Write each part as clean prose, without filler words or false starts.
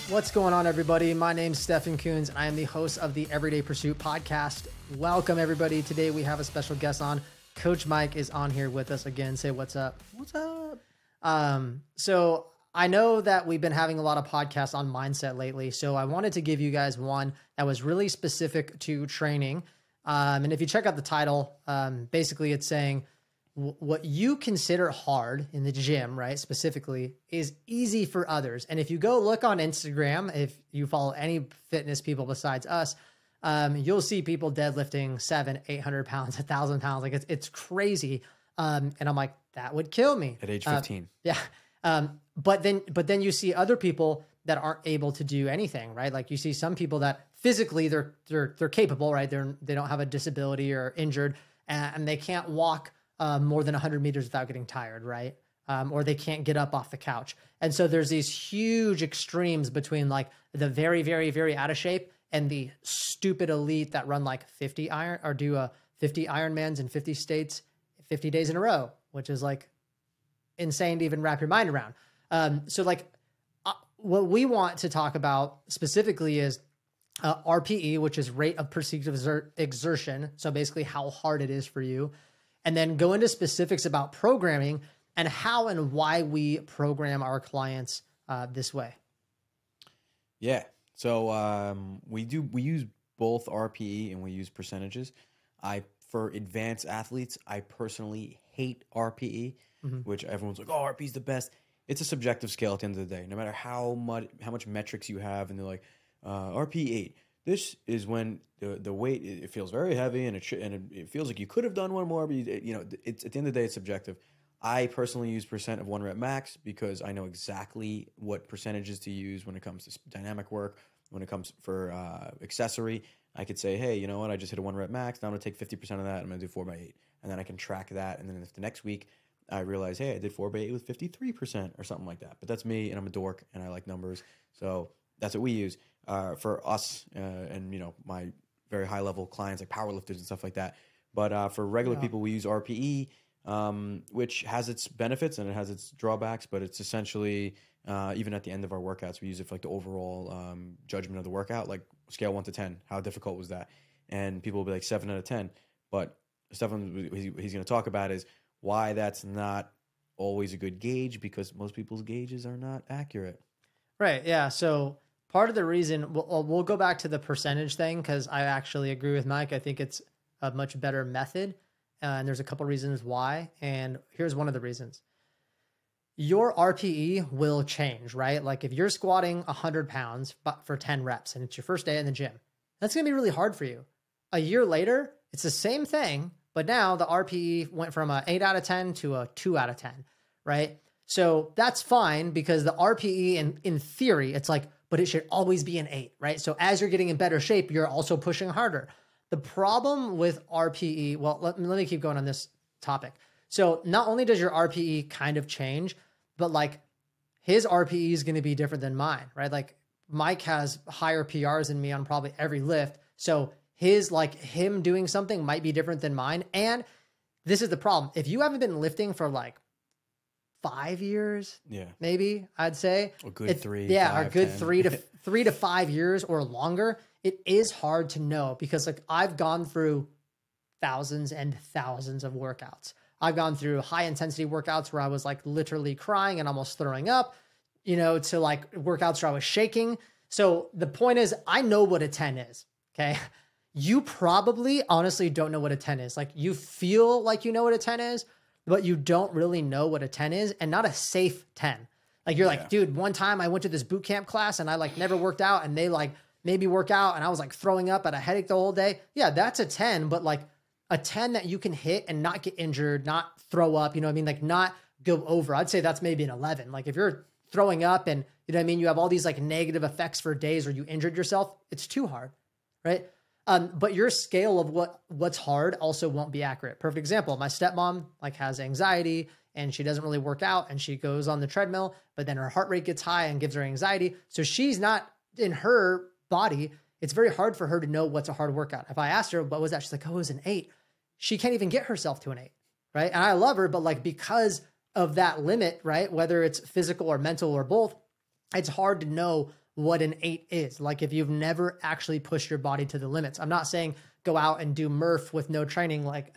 What's going on, everybody? My name's Stefan Coons, and I am the host of the Everyday Pursuit podcast. Welcome, everybody. Today we have a special guest on. Coach Mike is on here with us again. Say what's up. What's up? So I know that we've been having a lot of podcasts on mindset lately, so I wanted to give you guys one that was really specific to training. And if you check out the title, basically it's saying what you consider hard in the gym, right, specifically, is easy for others. And if you go look on Instagram, if you follow any fitness people besides us, you'll see people deadlifting 700, 800 pounds, 1,000 pounds. Like it's crazy. And I'm like, that would kill me At age 15. Yeah. But then you see other people that aren't able to do anything, right? Like you see some people that physically they're capable, right? They don't have a disability or injured, and they can't walk more than 100 meters without getting tired, right? Or they can't get up off the couch. And so there's these huge extremes between like the very, very, very out of shape and the stupid elite that run like 50 iron or do 50 Ironmans in 50 states, 50 days in a row, which is like insane to even wrap your mind around. So like what we want to talk about specifically is RPE, which is rate of perceived exertion. So basically how hard it is for you. And then go into specifics about programming and how and why we program our clients this way. Yeah. So we use both RPE and we use percentages. For advanced athletes, I personally hate RPE, which everyone's like, oh, RPE is the best. It's a subjective scale at the end of the day. No matter how much metrics you have, and they're like, RPE 8. This is when the weight, it feels very heavy, and it feels like you could have done one more, but it's at the end of the day, it's subjective. I personally use percent of 1 rep max because I know exactly what percentages to use when it comes to dynamic work, when it comes for accessory. I could say, hey, you know what? I just hit a 1 rep max. Now I'm going to take 50% of that. I'm going to do 4x8. And then I can track that. And then if the next week I realize, hey, I did 4x8 with 53% or something like that. But that's me, and I'm a dork, and I like numbers. So that's what we use for us and, my very high-level clients like powerlifters and stuff like that. But for regular people, we use RPE, which has its benefits and it has its drawbacks. But it's essentially, even at the end of our workouts, we use it for like the overall judgment of the workout, like scale 1 to 10. How difficult was that? And people will be like 7 out of 10. But Stefan, he's going to talk about is why that's not always a good gauge, because most people's gauges are not accurate. Right. Yeah. So part of the reason we'll go back to the percentage thing, because I actually agree with Mike. I think it's a much better method. And there's a couple reasons why. And here's one of the reasons. Your RPE will change, right? Like if you're squatting 100 pounds for 10 reps and it's your first day in the gym, that's going to be really hard for you. A year later, it's the same thing, but now the RPE went from a 8 out of 10 to a 2 out of 10, right? So that's fine, because the RPE in theory, it's like, but it should always be an 8, right? So as you're getting in better shape, you're also pushing harder. The problem with RPE, well, let me keep going on this topic. So not only does your RPE kind of change, but like his RPE is going to be different than mine, right? Like Mike has higher PRs than me on probably every lift. So him doing something might be different than mine. And this is the problem. If you haven't been lifting for like 5 years, maybe I'd say a good 3, yeah, 5, a good 10. 3 to 5 years or longer. It is hard to know, because like I've gone through thousands and thousands of workouts. I've gone through high intensity workouts where I was like literally crying and almost throwing up, to like workouts where I was shaking. So the point is, I know what a 10 is. Okay. You probably honestly don't know what a 10 is. Like you feel like you know what a 10 is, but you don't really know what a 10 is, and not a safe 10. Like you're like, dude, one time I went to this boot camp class and I like never worked out, and they like made me work out and I was like throwing up, at a headache the whole day. Yeah, that's a 10, but like a 10 that you can hit and not get injured, not throw up, like not go over. I'd say that's maybe an 11. Like if you're throwing up and you have all these like negative effects for days where you injured yourself, it's too hard, right? But your scale of what's hard also won't be accurate. Perfect example. My stepmom like has anxiety and she doesn't really work out, and she goes on the treadmill, but then her heart rate gets high and gives her anxiety. So she's not, in her body, it's very hard for her to know what's a hard workout. If I asked her, what was that? She's like, oh, it was an 8. She can't even get herself to an 8, right? And I love her, but like because of that limit, right? Whether it's physical or mental or both, it's hard to know what an 8 is. Like if you've never actually pushed your body to the limits. I'm not saying go out and do Murph with no training like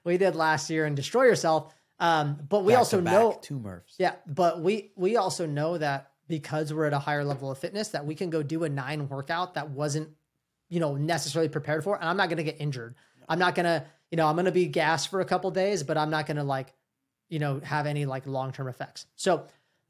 we did last year and destroy yourself. But we also know 2 Murphs. Yeah, but we also know that because we're at a higher level of fitness that we can go do a 9 workout that wasn't, necessarily prepared for. And I'm not going to get injured. I'm not going to, I'm going to be gassed for a couple days, but I'm not going to have any like long-term effects. So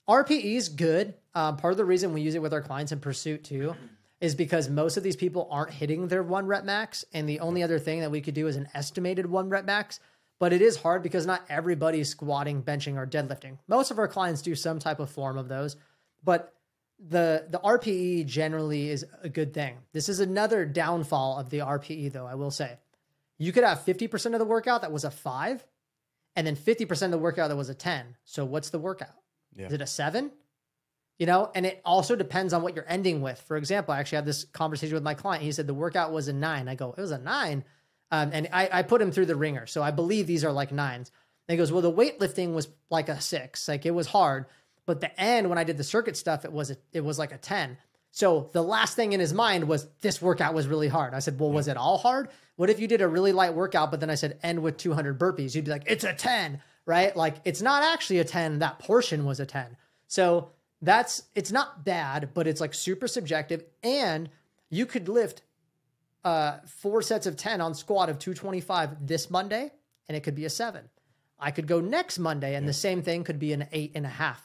RPE is good. Part of the reason we use it with our clients in Pursuit too is because most of these people aren't hitting their 1 rep max. And the only other thing that we could do is an estimated 1 rep max. But it is hard because not everybody's squatting, benching, or deadlifting. Most of our clients do some type of form of those, but the RPE generally is a good thing. This is another downfall of the RPE though, I will say. You could have 50% of the workout that was a 5, and then 50% of the workout that was a 10. So what's the workout? Yeah. Is it a 7? And it also depends on what you're ending with. For example, I actually had this conversation with my client. He said the workout was a 9. I go, it was a 9? And I put him through the ringer. So I believe these are like 9s. And he goes, well, the weightlifting was like a 6. Like it was hard. But the end, when I did the circuit stuff, it was like a 10. So the last thing in his mind was this workout was really hard. I said, well, was it all hard? What if you did a really light workout, but then I said end with 200 burpees? You'd be like, it's a 10, right? Like it's not actually a 10. That portion was a 10. So it's not bad, but it's like super subjective. And you could lift 4 sets of 10 on squat of 225 this Monday, and it could be a 7. I could go next Monday, and the same thing could be an 8.5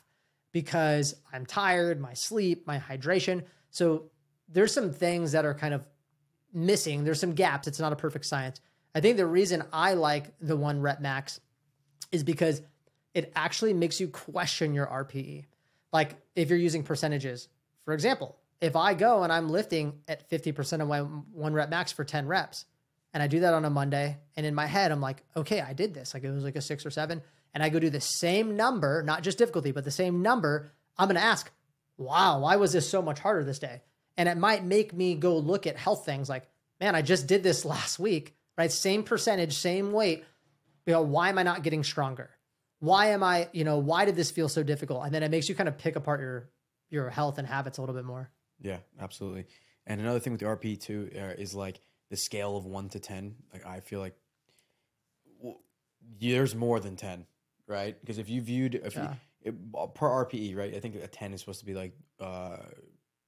because I'm tired, my sleep, my hydration. So there's some things that are kind of missing. There's some gaps. It's not a perfect science. I think the reason I like the 1 rep max is because it actually makes you question your RPE. Like if you're using percentages, for example, if I go and I'm lifting at 50% of my 1 rep max for 10 reps, and I do that on a Monday, and in my head, I'm like, okay, I did this. Like it was like a 6 or 7, and I go do the same number, not just difficulty, but the same number. I'm going to ask, wow, why was this so much harder this day? And it might make me go look at health things like, man, I just did this last week, right? Same percentage, same weight. Why am I not getting stronger? Why am I, why did this feel so difficult? And then it makes you kind of pick apart your health and habits a little bit more. Yeah, absolutely. And another thing with the RPE too is like the scale of 1 to 10. Like I feel like there's more than 10, right? Because if you viewed per RPE, right? I think a 10 is supposed to be like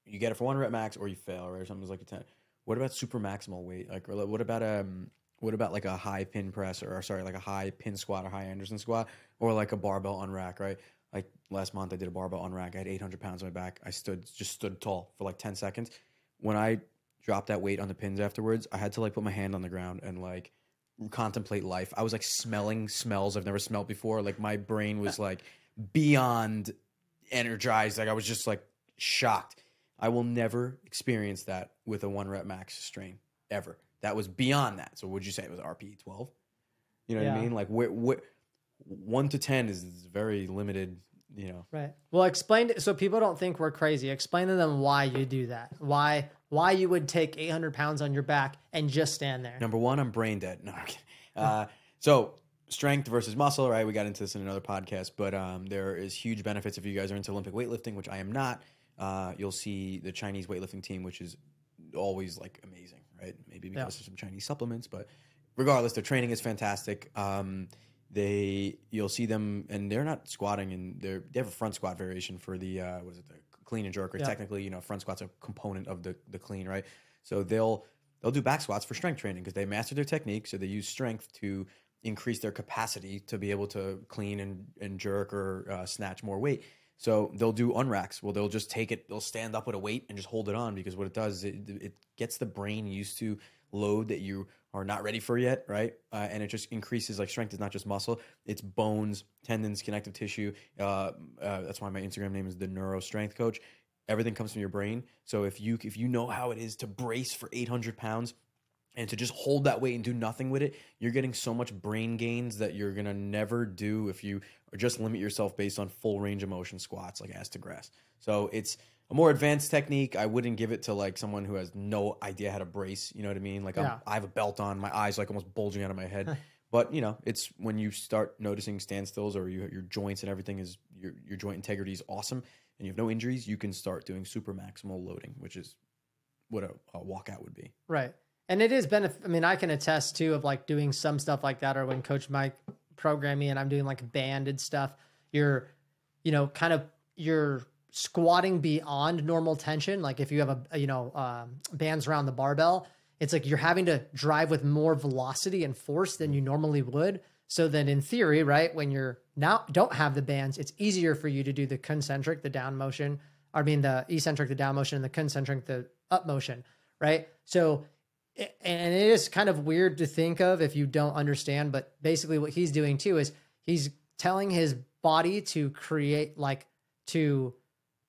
you get it for 1 rep max or you fail, right? Or something like a 10. What about super maximal weight? Like, or what about like a high pin press like a high pin squat or high Anderson squat or like a barbell on rack, right? Like last month I did a barbell on rack. I had 800 pounds on my back. I stood tall for like 10 seconds. When I dropped that weight on the pins afterwards, I had to like put my hand on the ground and like contemplate life. I was like smelling smells I've never smelled before. Like my brain was like beyond energized. Like I was just like shocked. I will never experience that with a 1 rep max strain ever. That was beyond that. So would you say it was RPE 12? You know what I mean? Like what 1 to 10 is very limited, Right. Well, explain it so people don't think we're crazy. Explain to them why you do that. Why you would take 800 pounds on your back and just stand there. Number 1, I'm brain dead. No, I'm kidding. So strength versus muscle, right? We got into this in another podcast, but there is huge benefits if you guys are into Olympic weightlifting, which I am not. You'll see the Chinese weightlifting team, which is always like amazing, right? Maybe because of some Chinese supplements, but regardless, their training is fantastic. You'll see them, and they're not squatting, and they have a front squat variation for the the clean and jerk. Or technically, front squat's a component of the clean, right? So they'll do back squats for strength training because they master their technique. So they use strength to increase their capacity to be able to clean and jerk or snatch more weight. So they'll do unracks. Well, they'll just take it. They'll stand up with a weight and just hold it on because what it does is it gets the brain used to load that you are not ready for yet, right? And it just increases, like strength is not just muscle, it's bones, tendons, connective tissue. That's why my Instagram name is the Neuro Strength Coach. Everything comes from your brain. So if you know how it is to brace for 800 pounds and to just hold that weight and do nothing with it, you're getting so much brain gains that you're going to never do if you just limit yourself based on full range of motion squats like ass to grass. So it's a more advanced technique. I wouldn't give it to like someone who has no idea how to brace. You know what I mean? Like I have a belt on, my eyes like almost bulging out of my head. But you know, it's when you start noticing standstills or your joints and everything is your joint integrity is awesome and you have no injuries, you can start doing super maximal loading, which is what a walkout would be. Right. And it is I mean, I can attest too of like doing some stuff like that, or when Coach Mike programmed me and I'm doing like banded stuff, you're, you know, kind of you're squatting beyond normal tension. Like if you have bands around the barbell, it's like you're having to drive with more velocity and force than you normally would. So then in theory, right, when you're now don't have the bands, it's easier for you to do the concentric, the down motion, the eccentric, the down motion, and the concentric, the up motion, right? So, and it is kind of weird to think of if you don't understand, but basically what he's doing too is he's telling his body to to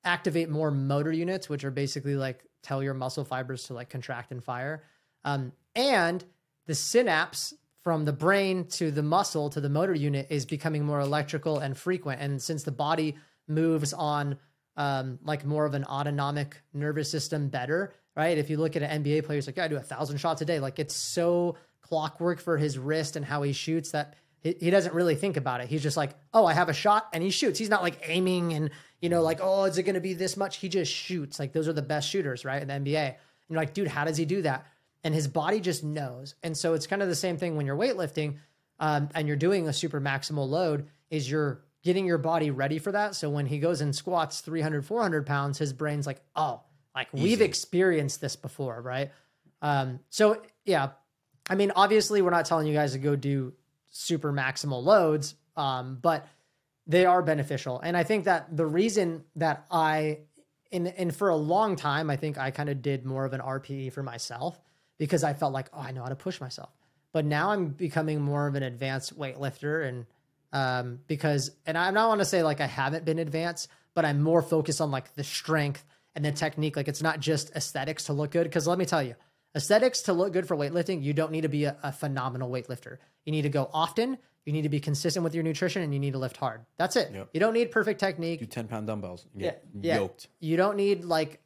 activate more motor units, which are basically like tell your muscle fibers to like contract and fire. And the synapse from the brain to the muscle to the motor unit is becoming more electrical and frequent. And since the body moves on like more of an autonomic nervous system better, right? If you look at an NBA player, he's like, yeah, I do 1,000 shots a day. Like it's so clockwork for his wrist and how he shoots that he doesn't really think about it. He's just like, oh, I have a shot, and he shoots. He's not like aiming and, you know, like, oh, is it going to be this much? He just shoots. Like those are the best shooters, right? In the NBA. And you're like, dude, how does he do that? And his body just knows. And so it's kind of the same thing when you're weightlifting and you're doing a super maximal load is you're getting your body ready for that. So when he goes and squats 300, 400 pounds, his brain's like, oh, like Easy. we've experienced this before, right? So yeah, I mean, obviously we're not telling you guys to go do super maximal loads, but they are beneficial. And I think that the reason that and for a long time, I think I kind of did more of an RPE for myself because I felt like, oh, I know how to push myself. But now I'm becoming more of an advanced weightlifter. And I don't want to say like I haven't been advanced, but I'm more focused on like the strength and the technique. Like it's not just aesthetics to look good. Because let me tell you, aesthetics to look good for weightlifting, you don't need to be a phenomenal weightlifter. You need to go often. You need to be consistent with your nutrition and you need to lift hard. That's it. Yep. You don't need perfect technique. Do 10-pound dumbbells. And get yeah. yoked. You don't need like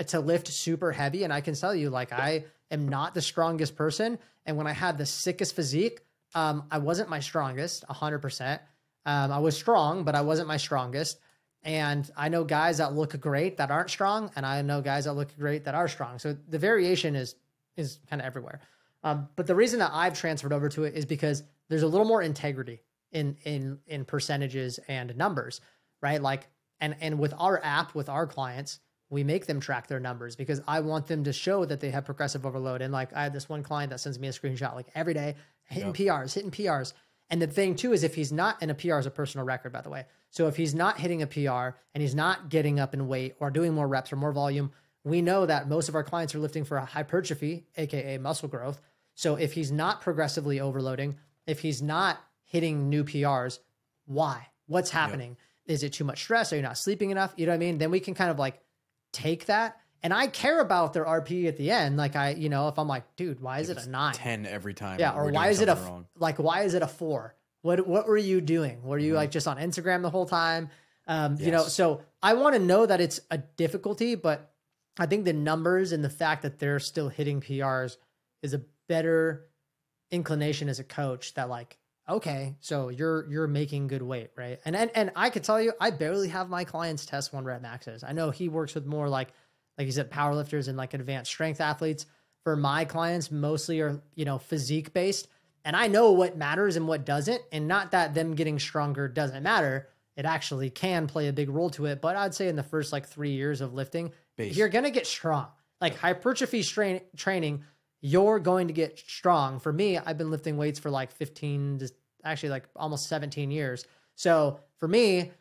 to lift super heavy. And I can tell you, like, I am not the strongest person. And when I had the sickest physique, I wasn't my strongest 100%. I was strong, but I wasn't my strongest. And I know guys that look great that aren't strong. And I know guys that look great that are strong. So the variation is kind of everywhere. But the reason that I've transferred over to it is because there's a little more integrity in percentages and numbers, right? Like, and with our app, with our clients, we make them track their numbers because I want them to show that they have progressive overload. And like, I had this one client that sends me a screenshot like every day, hitting PRs. And the thing too is if he's not, and a PR is a personal record, by the way. So if he's not hitting a PR and he's not getting up in weight or doing more reps or more volume, we know that most of our clients are lifting for a hypertrophy, AKA muscle growth. So if he's not progressively overloading, if he's not hitting new PRs, why? What's happening? Yep. Is it too much stress? Are you not sleeping enough? You know what I mean? Then we can kind of like take that. And I care about their RP at the end. Like if I'm like, dude, why is it a 9? 10 every time. Yeah. Or why is it why is it a 4? What were you doing? Were you like just on Instagram the whole time? You know, so I want to know that it's a difficulty, but I think the numbers and the fact that they're still hitting PRs is a better inclination as a coach that like, okay, so you're making good weight, right? And I could tell you, I barely have my clients test 1 rep maxes. I know he works with more like you said, powerlifters and like advanced strength athletes. For my clients, mostly are, physique based. And I know what matters and what doesn't. And not that them getting stronger doesn't matter. It actually can play a big role to it. But I'd say in the first like 3 years of lifting, you're going to get strong. Like hypertrophy training, you're going to get strong. For me, I've been lifting weights for like 15 to actually like almost 17 years. So for me,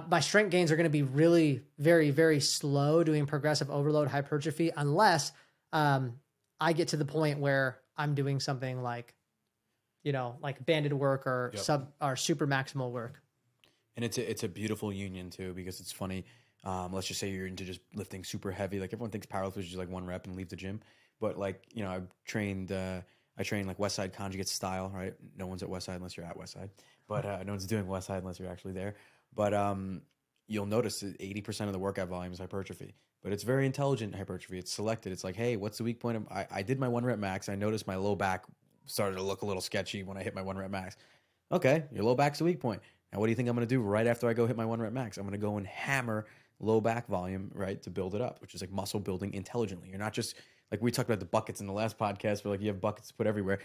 my strength gains are going to be really very, very slow doing progressive overload hypertrophy unless I get to the point where I'm doing something like, like banded work or super maximal work. And it's a beautiful union too, because it's funny. Let's just say you're into just lifting super heavy. Like everyone thinks powerlifters just like 1 rep and leave the gym. But like, I train like Westside Conjugate style, right? No one's at Westside unless you're at Westside, but no one's doing Westside unless you're actually there. But you'll notice that 80% of the workout volume is hypertrophy, but it's very intelligent hypertrophy. It's selected. It's like, hey, what's the weak point? I did my 1 rep max. I noticed my low back started to look a little sketchy when I hit my 1 rep max. Okay, your low back's the weak point. Now, what do you think I'm going to do right after I go hit my 1 rep max? I'm going to go and hammer low back volume, right, to build it up, which is like muscle building intelligently. You're not just like we talked about the buckets in the last podcast, where like you have buckets to put everywhere.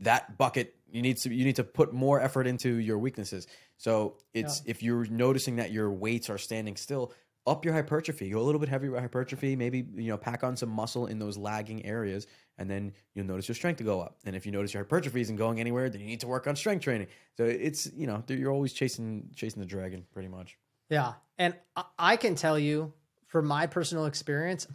That bucket, you need to put more effort into your weaknesses. So it's if you're noticing that your weights are standing still, up your hypertrophy. Go a little bit heavier with hypertrophy. Maybe pack on some muscle in those lagging areas, and then you'll notice your strength to go up. And if you notice your hypertrophy isn't going anywhere, then you need to work on strength training. So it's you're always chasing the dragon, pretty much. Yeah, and I can tell you from my personal experience,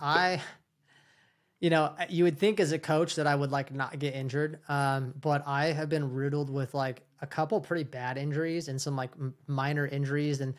you would think as a coach that I would like not get injured. But I have been riddled with like a couple pretty bad injuries and some like minor injuries. And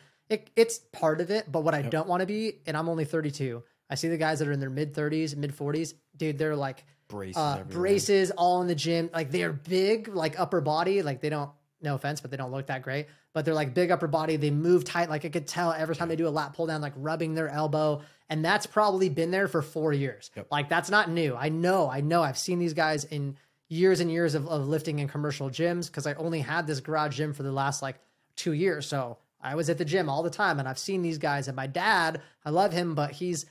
it's part of it. But what I don't want to be, and I'm only 32. I see the guys that are in their mid 30s, mid 40s, dude, they're like braces all in the gym. Like they're big, like upper body. Like they don't, no offense, but they don't look that great. But they're like big upper body. They move tight. Like I could tell every time they do a lat pull down, like rubbing their elbow. And that's probably been there for 4 years. Yep. Like that's not new. I know. I've seen these guys in years and years of lifting in commercial gyms, because I only had this garage gym for the last like 2 years. So I was at the gym all the time, and I've seen these guys. And my dad, I love him, but he's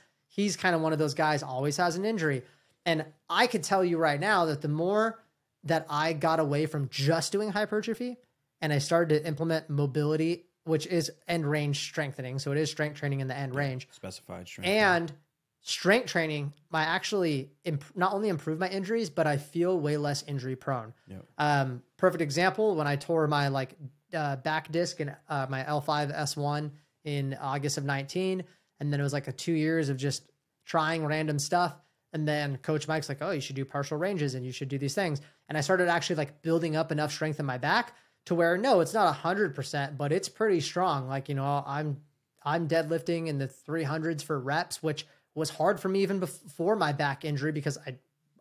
kind of one of those guys, always has an injury. And I could tell you right now that the more that I got away from just doing hypertrophy and I started to implement mobility, which is end range strengthening. So it is strength training in the end range. Specified strength. And strength training might actually not only improve my injuries, but I feel way less injury prone. Yep. Perfect example, when I tore my back disc in my L5 S1 in August of 19. And then it was like 2 years of just trying random stuff. And then Coach Mike's like, oh, you should do partial ranges and you should do these things. And I started actually like building up enough strength in my back to where, no, it's not 100%, but it's pretty strong. Like, I'm deadlifting in the 300s for reps, which was hard for me even before my back injury, because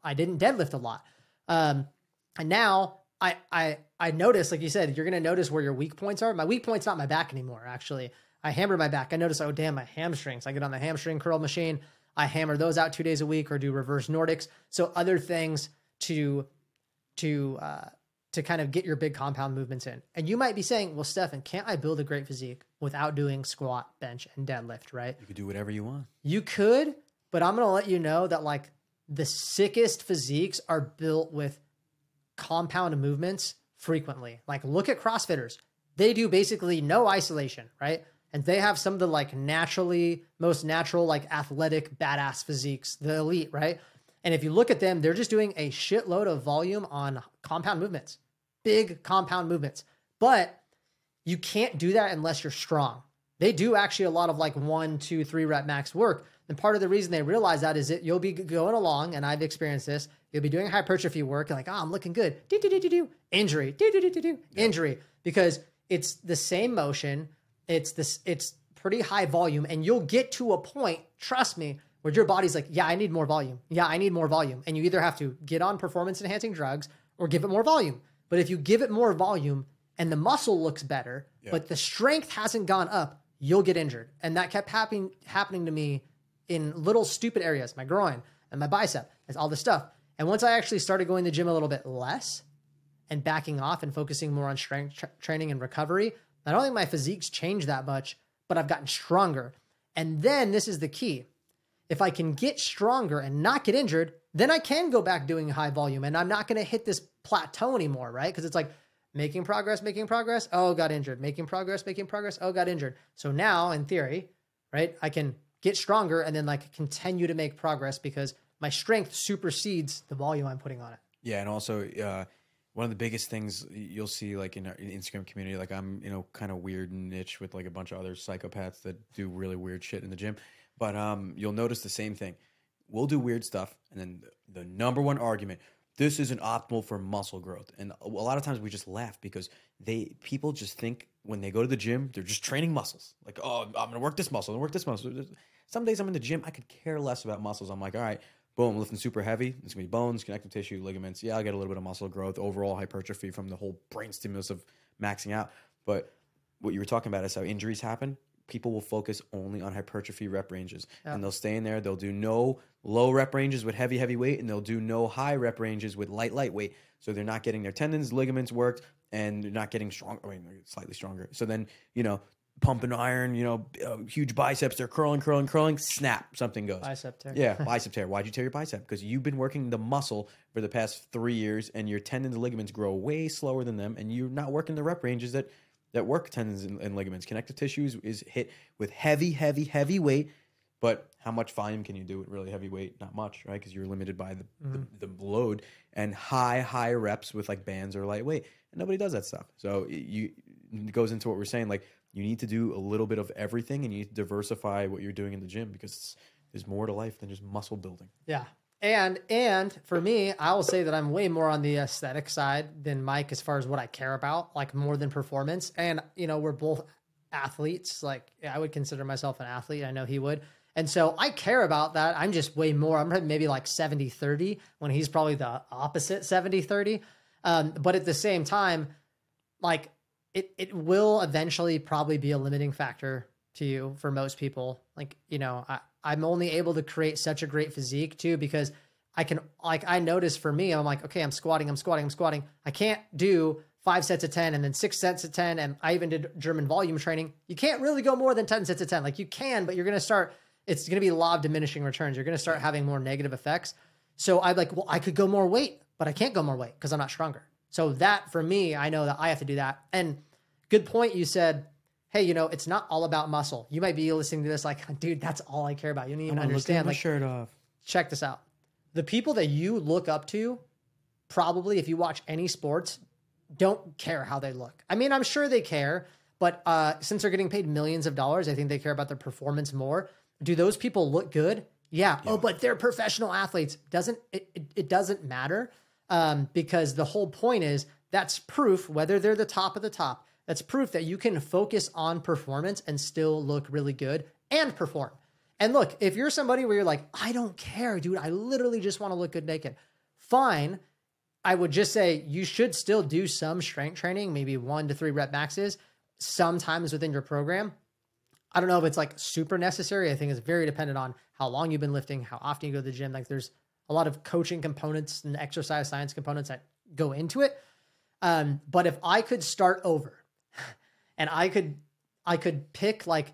I didn't deadlift a lot. And now I notice, like you said, you're going to notice where your weak points are. My weak point's not my back anymore. Actually, I hammer my back. I notice, oh damn, my hamstrings. I get on the hamstring curl machine. I hammer those out 2 days a week, or do reverse Nordics. So other things to kind of get your big compound movements in. And you might be saying, well, Stefan, can't I build a great physique without doing squat, bench, and deadlift, right? You could do whatever you want. You could, but I'm going to let you know that like the sickest physiques are built with compound movements frequently. Like look at CrossFitters. They do basically no isolation, right? And they have some of the like most natural, like athletic, badass physiques, the elite, right? And if you look at them, they're just doing a shitload of volume on compound movements, big compound movements. But you can't do that unless you're strong. They do actually a lot of like 1, 2, 3 rep max work. And part of the reason they realize that is that you'll be going along, and I've experienced this, you'll be doing hypertrophy work and like, oh, I'm looking good. Injury, injury, because it's the same motion. It's pretty high volume, and you'll get to a point, trust me, where your body's like, yeah, I need more volume. Yeah, I need more volume. And you either have to get on performance enhancing drugs or give it more volume. But if you give it more volume and the muscle looks better, but the strength hasn't gone up, you'll get injured. And that kept happening to me in little stupid areas, my groin and my bicep and all this stuff. And once I actually started going to the gym a little bit less and backing off and focusing more on strength training and recovery, I don't think my physique's changed that much, but I've gotten stronger. And then this is the key. If I can get stronger and not get injured, then I can go back doing high volume, and I'm not going to hit this plateau anymore, right? Because it's like making progress. Oh, got injured. Making progress. Oh, got injured. So now in theory, right, I can get stronger and then like continue to make progress because my strength supersedes the volume I'm putting on it. Yeah. And also, one of the biggest things you'll see like in our Instagram community, like I'm, kind of weird and niche with like a bunch of other psychopaths that do really weird shit in the gym. But you'll notice the same thing. We'll do weird stuff. And then the number one argument, this isn't optimal for muscle growth. And a lot of times we just laugh because people just think when they go to the gym, they're just training muscles. Like, oh, I'm going to work this muscle and work this muscle. Some days I'm in the gym, I could care less about muscles. I'm like, all right, boom, lifting super heavy. It's going to be bones, connective tissue, ligaments. Yeah, I'll get a little bit of muscle growth, overall hypertrophy from the whole brain stimulus of maxing out. But what you were talking about is how injuries happen. people will focus only on hypertrophy rep ranges, and they'll stay in there. They'll do no low rep ranges with heavy weight, and they'll do no high rep ranges with light weight. So they're not getting their tendons, ligaments worked, and they're not getting strong. I mean, slightly stronger. So then, pumping iron, huge biceps, they're curling, snap, something goes. Bicep tear. Yeah, bicep tear. Why'd you tear your bicep? Because you've been working the muscle for the past 3 years, and your tendons and ligaments grow way slower than them, and you're not working the rep ranges that work tendons and ligaments. Connective tissues is hit with heavy weight, but how much volume can you do with really heavy weight? Not much, right? Because you're limited by the load, and high reps with like bands or lightweight, and nobody does that stuff. So it goes into what we're saying, like you need to do a little bit of everything, and you need to diversify what you're doing in the gym, because there's more to life than just muscle building. Yeah. And for me, I will say that I'm way more on the aesthetic side than Mike as far as what I care about, like more than performance. And, we're both athletes. Like I would consider myself an athlete. I know he would. And so I care about that. I'm just way more. I'm maybe like 70-30 when he's probably the opposite 70-30. But at the same time, like it will eventually probably be a limiting factor to you for most people. Like, I'm only able to create such a great physique too, because I notice for me, I'm like, okay, I'm squatting. I can't do 5 sets of 10 and then 6 sets of 10. And I even did German volume training. You can't really go more than 10 sets of 10. Like you can, but you're going to start, it's going to be a law of diminishing returns. You're going to start having more negative effects. So I'm like, well, I could go more weight, but I can't go more weight because I'm not stronger. So that for me, I know that I have to do that. And good point. You said, hey, it's not all about muscle. You might be listening to this like, dude, that's all I care about. You don't even understand. Like, shirt off. Check this out. The people that you look up to, probably if you watch any sports, don't care how they look. I mean, I'm sure they care, but since they're getting paid millions of dollars, I think they care about their performance more. Do those people look good? Yeah. Oh, but they're professional athletes. It doesn't matter because the whole point is that's proof, whether they're the top of the top, that's proof that you can focus on performance and still look really good and perform. And look, if you're somebody where you're like, I don't care, dude, I literally just want to look good naked. Fine. I would just say you should still do some strength training, maybe 1 to 3 rep maxes sometimes within your program. I don't know if it's like super necessary. I think it's very dependent on how long you've been lifting, how often you go to the gym. Like there's a lot of coaching components and exercise science components that go into it. But if I could start over and I could pick like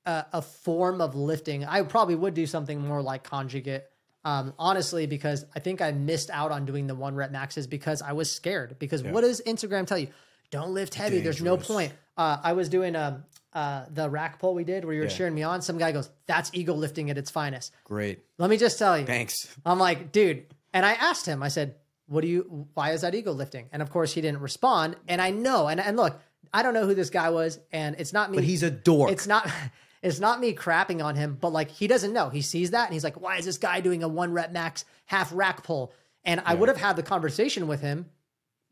a form of lifting, I probably would do something more like conjugate. Honestly, because I think I missed out on doing the 1 rep maxes because I was scared. Because what does Instagram tell you? Don't lift heavy. Dangerous. There's no point. I was doing the rack pull we did where you were cheering me on. Some guy goes, that's ego lifting at its finest. Great. Let me just tell you. Thanks. I'm like, dude. And I asked him, I said, why is that ego lifting? And of course he didn't respond. And I know, and look, I don't know who this guy was, and it's not me. But he's a dork. It's not me crapping on him, but like he doesn't know. He sees that and he's like, why is this guy doing a 1 rep max half rack pull? And I would have had the conversation with him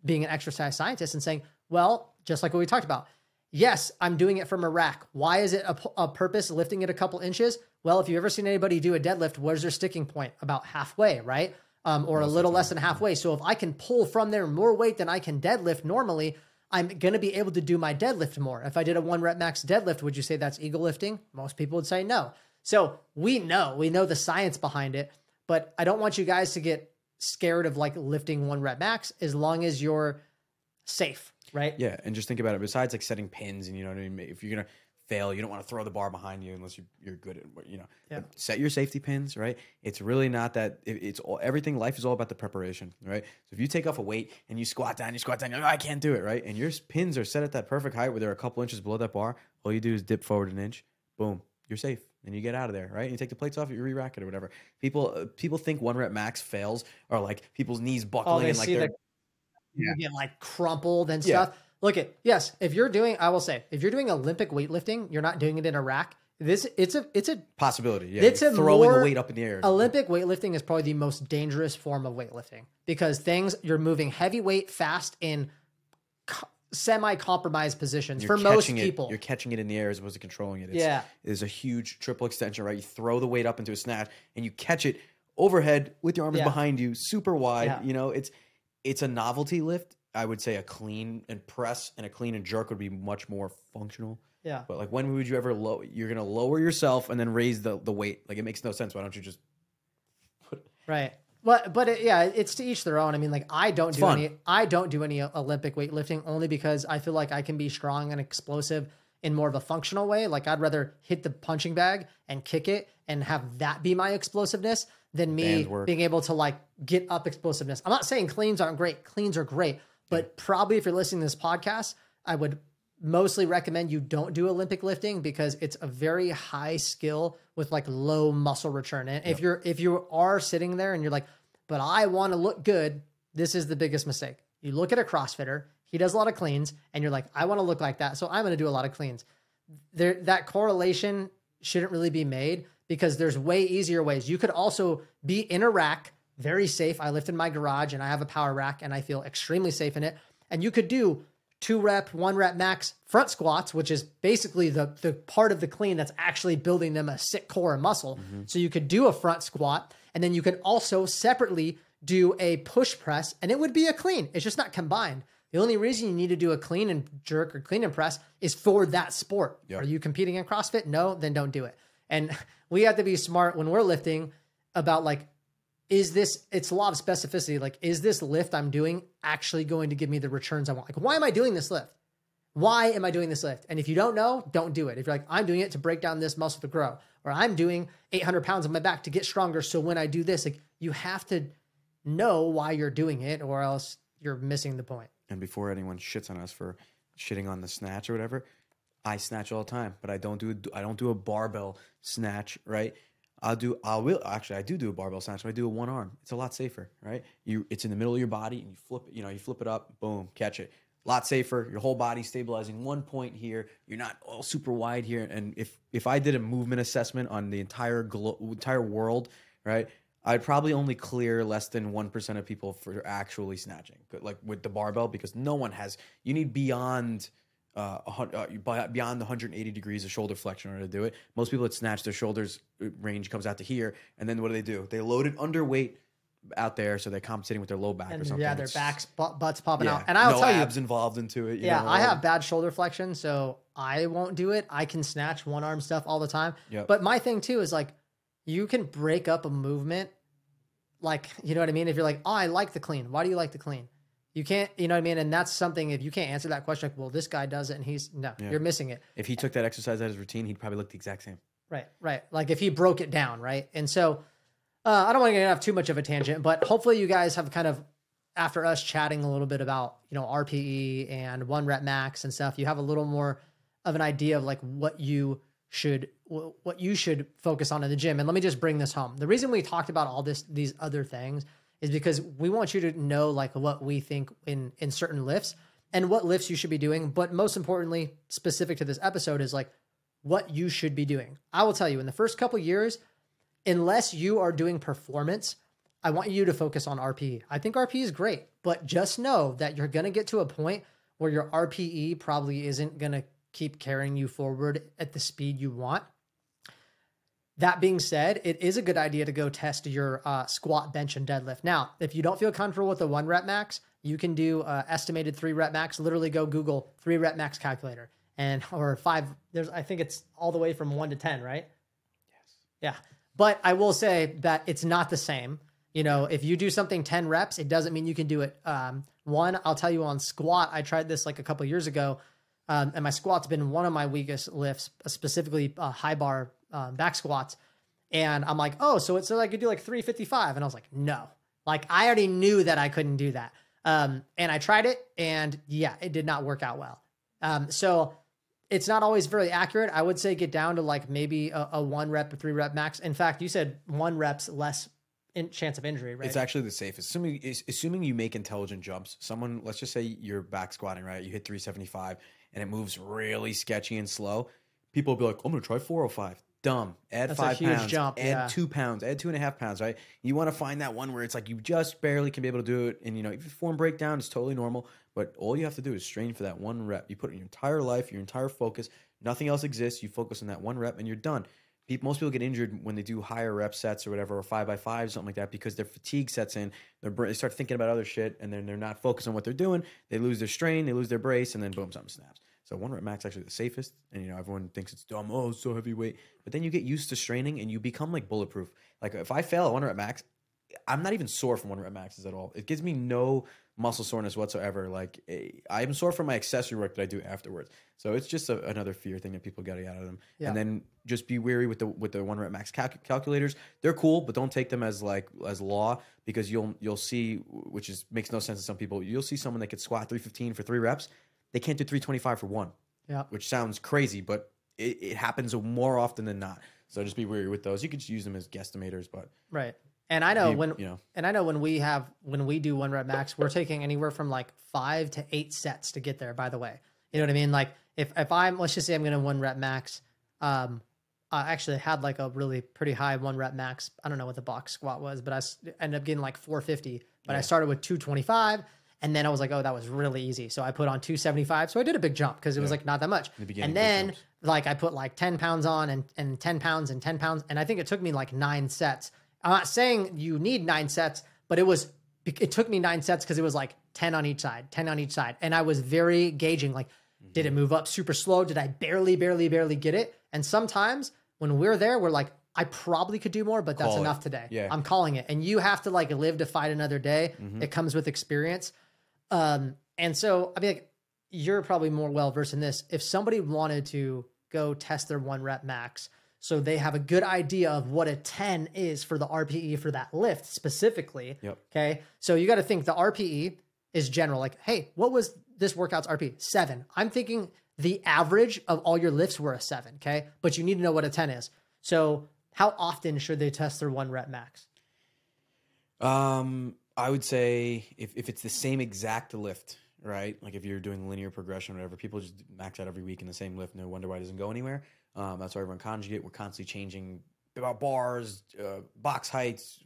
being an exercise scientist and saying, well, just like what we talked about. Yes, I'm doing it from a rack. Why is it a purpose lifting it a couple inches? Well, if you've ever seen anybody do a deadlift, where's their sticking point? About halfway, right? Or a little less than halfway. So if I can pull from there more weight than I can deadlift normally, I'm going to be able to do my deadlift more. If I did a 1 rep max deadlift, would you say that's ego lifting? Most people would say no. So we know the science behind it, but I don't want you guys to get scared of like lifting 1 rep max as long as you're safe, right? Yeah. And just think about it. Besides like setting pins and, you know what I mean? If you're going to fail, you don't want to throw the bar behind you unless you're good at what, set your safety pins, right? It's really not that it's all, everything. Life is all about the preparation, right? So if you take off a weight and you squat down, you're like, oh, I can't do it, right? And your pins are set at that perfect height where they're a couple inches below that bar. All you do is dip forward an inch, boom, you're safe. And you get out of there, right? And you take the plates off, you re-rack it or whatever. People think 1 rep max fails or like people's knees buckling and like they're you get like crumpled and stuff. Look at, yes, if you're doing Olympic weightlifting, you're not doing it in a rack. It's a possibility. Yeah, it's throwing the weight up in the air. Olympic weightlifting is probably the most dangerous form of weightlifting because you're moving heavy weight fast in semi-compromised positions for most people. You're catching it in the air as opposed to controlling it. It's a huge triple extension, right? You throw the weight up into a snatch and you catch it overhead with your arms behind you, super wide. Yeah. It's a novelty lift. I would say a clean and press and a clean and jerk would be much more functional. Yeah. But like, when would you ever you're gonna lower yourself and then raise the weight? Like, it makes no sense. Why don't you just Right. But it's to each their own. I mean, like I don't do any Olympic weightlifting only because I feel like I can be strong and explosive in more of a functional way. Like I'd rather hit the punching bag and kick it and have that be my explosiveness than me being able to like get up explosiveness. I'm not saying cleans aren't great. Cleans are great, but probably if you're listening to this podcast, I would mostly recommend you don't do Olympic lifting because it's a very high skill with like low muscle return. And if you are sitting there and you're like, but I want to look good, this is the biggest mistake. You look at a CrossFitter, he does a lot of cleans, and you're like, I want to look like that, so I'm going to do a lot of cleans. That correlation shouldn't really be made because there's way easier ways. You could also be in a rack, very safe. I lift in my garage and I have a power rack and I feel extremely safe in it. And you could do 2 rep, 1 rep max front squats, which is basically the part of the clean that's actually building them a sick core and muscle. So you could do a front squat, and then you could also separately do a push press, and it would be a clean. It's just not combined. The only reason you need to do a clean and jerk or clean and press is for that sport. Yep. Are you competing in CrossFit? No, then don't do it. And we have to be smart when we're lifting about like, it's a lot of specificity. Like, is this lift I'm doing actually going to give me the returns I want? Like, why am I doing this lift? Why am I doing this lift? And if you don't know, don't do it. If you're like, I'm doing it to break down this muscle to grow, or I'm doing 800 pounds on my back to get stronger. So when I do this, like you have to know why you're doing it or else you're missing the point. And before anyone shits on us for shitting on the snatch or whatever, I snatch all the time, but I don't do a barbell snatch, right? I do a barbell snatch, but I do a one arm. It's a lot safer, right? It's in the middle of your body and you flip it up, boom, catch it. A lot safer. Your whole body stabilizing one point here. You're not all super wide here. And if I did a movement assessment on the entire world, right, I'd probably only clear less than 1% of people for actually snatching, like with the barbell, because no one has. You need beyond the 180 degrees of shoulder flexion in order to do it. Most people that snatch, their shoulders range comes out to here, and then what do? They load it underweight out there, so they're compensating with their low back or something. Yeah, their butts popping out. And I'll tell you, abs involved into it. I have bad shoulder flexion, so I won't do it. I can snatch one arm stuff all the time. Yep. But my thing too is like, you can break up a movement. Like, you know what I mean? If you're like, oh, I like the clean. Why do you like the clean? You can't, you know what I mean? And that's something, if you can't answer that question, like, well, this guy does it and you're missing it. If he took that exercise as his routine, he'd probably look the exact same. Right. Like if he broke it down, right? And so I don't want to get off too much of a tangent, but hopefully you guys have kind of, after us chatting a little bit about, RPE and 1 rep max and stuff, you have a little more of an idea of like what you should focus on in the gym. And let me just bring this home. The reason we talked about all these other things is because we want you to know like what we think in certain lifts and what lifts you should be doing. But most importantly, specific to this episode is like what you should be doing. I will tell you, in the first couple years, unless you are doing performance, I want you to focus on RPE. I think RPE is great, but just know that you're going to get to a point where your RPE probably isn't going to keep carrying you forward at the speed you want. That being said, it is a good idea to go test your squat, bench, and deadlift. Now, if you don't feel comfortable with the 1 rep max, you can do estimated 3 rep max. Literally go Google 3 rep max calculator or 5. I think it's all the way from 1 to 10, right? Yes. Yeah. But I will say that it's not the same. If you do something 10 reps, it doesn't mean you can do it. One, I'll tell you on squat, I tried this like a couple of years ago, and my squat's been one of my weakest lifts, specifically high bar back squats. And I'm like, oh, so it's like I could do like 355. And I was like, no, like I already knew that I couldn't do that. And I tried it and it did not work out well. So it's not always very accurate. I would say get down to like maybe a 1 rep or 3 rep max. In fact, you said 1 rep's less chance of injury, right? It's actually the safest. Assuming you make intelligent jumps, let's just say you're back squatting, right? You hit 375 and it moves really sketchy and slow. People will be like, I'm going to try 405. Dumb. Add That's 5 a huge pounds. jump, add 2 pounds. Add 2.5 pounds, right? You want to find that one where it's like you just barely can be able to do it. And, if you form breakdown, it's totally normal. But all you have to do is strain for that 1 rep. You put it in your entire life, your entire focus. Nothing else exists. You focus on that 1 rep and you're done. Most people get injured when they do higher rep sets or whatever, or 5x5, something like that, because their fatigue sets in. They start thinking about other shit, and then they're not focused on what they're doing. They lose their strain, they lose their brace, and then boom, something snaps. So 1 rep max actually the safest. And, you know, everyone thinks it's dumb. Oh, it's so heavyweight. But then you get used to straining and you become like bulletproof. Like if I fail at 1 rep max, I'm not even sore from 1 rep maxes at all. It gives me no muscle soreness whatsoever. Like I'm sore from my accessory work that I do afterwards. So it's just another fear thing that people got to get out of them. Yeah. And then just be wary with the 1 rep max calculators. They're cool, but don't take them as law, because you'll see, which makes no sense to some people. You'll see someone that could squat 315 for 3 reps. They can't do 325 for 1. Yeah. Which sounds crazy, but it happens more often than not. So just be wary with those. You could just use them as guesstimators, but right. And I know when we do 1 rep max, we're taking anywhere from like 5 to 8 sets to get there, by the way. You know what I mean? Like if let's just say I'm going to 1 rep max, I actually had like a really pretty high 1 rep max. I don't know what the box squat was, but I ended up getting like 450, but I started with 225. And then I was like, oh, that was really easy. So I put on 275. So I did a big jump because it was like not that much. And then like I put like 10 pounds on and 10 pounds and 10 pounds. And I think it took me like 9 sets. I'm not saying you need 9 sets, but it took me 9 sets because it was like 10 on each side. And I was very gauging, like, did it move up super slow? Did I barely get it? And sometimes when we're there, we're like, I probably could do more, but that's enough today. Yeah. I'm calling it. And you have to like live to fight another day. It comes with experience. And so, I mean, like, you're probably more well-versed in this. If somebody wanted to go test their 1 rep max, so they have a good idea of what a 10 is for the RPE for that lift specifically. Yep. Okay. So you got to think the RPE is general. Like, hey, what was this workout's RPE? 7. I'm thinking the average of all your lifts were a 7. Okay. But you need to know what a 10 is. So how often should they test their 1 rep max? I would say if it's the same exact lift, right? Like if you're doing linear progression or whatever, people just max out every week in the same lift. No wonder why it doesn't go anywhere. That's why we run conjugate. We're constantly changing about bars, box heights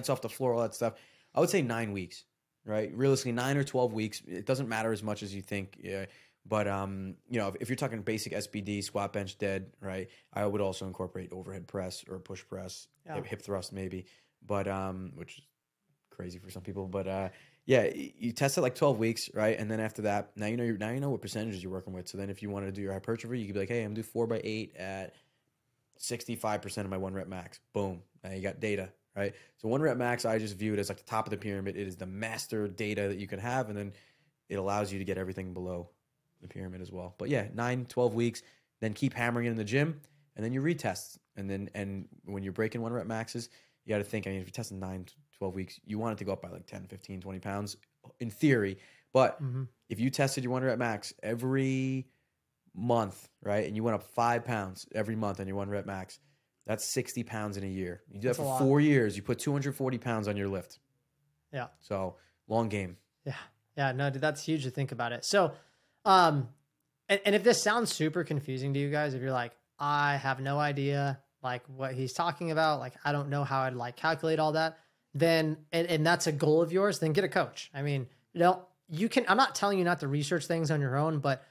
off the floor, all that stuff. I would say 9 weeks, right? Realistically, 9 or 12 weeks. It doesn't matter as much as you think. Yeah. But you know, if you're talking basic SBD, squat, bench, dead, right? I would also incorporate overhead press or push press, hip thrust maybe. But which is crazy for some people. But yeah, you test it like 12 weeks, right? And then after that, now you know what percentages you're working with. So then if you wanted to do your hypertrophy, you could be like, hey, I'm gonna do 4x8 at 65% of my 1 rep max. Boom. Now you got data, right? So 1 rep max, I just view it as like the top of the pyramid. It is the master data that you can have, and then it allows you to get everything below the pyramid as well. But yeah, 9, 12 weeks, then keep hammering it in the gym, and then you retest. And when you're breaking 1 rep maxes, you got to think, I mean, if you're testing 9, 12 weeks, you want it to go up by like 10, 15, 20 pounds in theory. But if you tested your 1 rep max every month, right, and you went up 5 pounds every month on your 1 rep max, that's 60 pounds in a year. You do that for 4 years, you put 240 pounds on your lift. Yeah. So long game. Yeah. Yeah. No, dude, that's huge to think about it. So, and if this sounds super confusing to you guys, if you're like, I have no idea like what he's talking about, like, I don't know how I'd like calculate all that, then, and that's a goal of yours, then get a coach. I mean, I'm not telling you not to research things on your own, but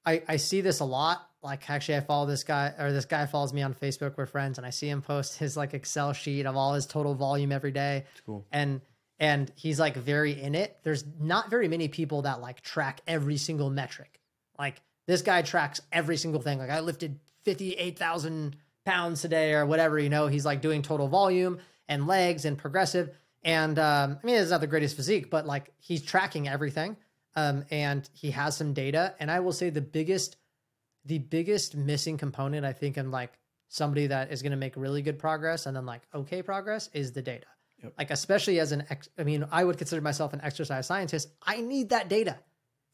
I see this a lot. Like, actually, I follow this guy, or this guy follows me on Facebook. We're friends, and I see him post his like Excel sheet of all his total volume every day. It's cool. And he's like very in it. There's not very many people that like track every single metric. Like this guy tracks every single thing. Like I lifted 58,000 pounds today or whatever, you know, he's like doing total volume and legs and progressive. And I mean, it's not the greatest physique, but like he's tracking everything. And he has some data. And I will say the biggest missing component, I think, in like somebody that is going to make really good progress and then like okay progress is the data. Yep. Like, especially as I would consider myself an exercise scientist. I need that data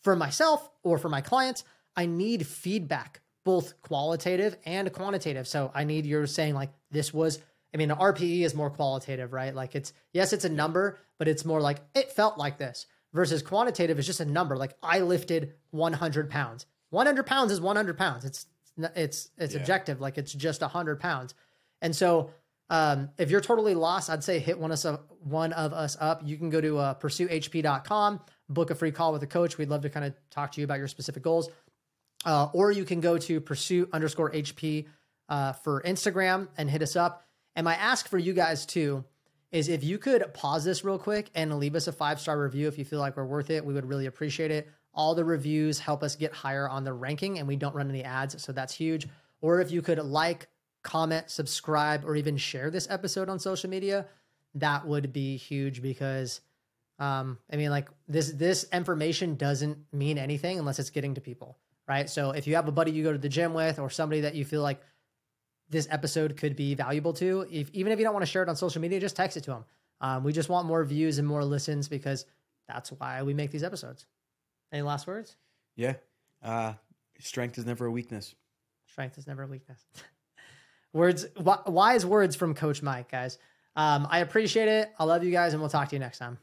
for myself or for my clients. I need feedback, both qualitative and quantitative. So I need you're saying like, the RPE is more qualitative, right? Like it's a number, but it's more like it felt like this versus quantitative is just a number. Like I lifted 100 pounds. 100 pounds is 100 pounds. It's objective. Like it's just 100 pounds. And so, if you're totally lost, I'd say hit one of us up. You can go to pursuehp.com, book a free call with a coach. We'd love to kind of talk to you about your specific goals. Or you can go to pursue_HP for Instagram and hit us up. And my ask for you guys too is if you could pause this real quick and leave us a 5-star review if you feel like we're worth it, we would really appreciate it. All the reviews help us get higher on the ranking, and we don't run any ads, so that's huge. Or if you could like, comment, subscribe, or even share this episode on social media, that would be huge because, I mean, like this information doesn't mean anything unless it's getting to people, right? So if you have a buddy you go to the gym with or somebody that you feel like this episode could be valuable to, even if you don't want to share it on social media, just text it to them. We just want more views and more listens because that's why we make these episodes. Any last words? Yeah. Strength is never a weakness. Strength is never a weakness. Wise words from Coach Mike, guys. I appreciate it. I love you guys, and we'll talk to you next time.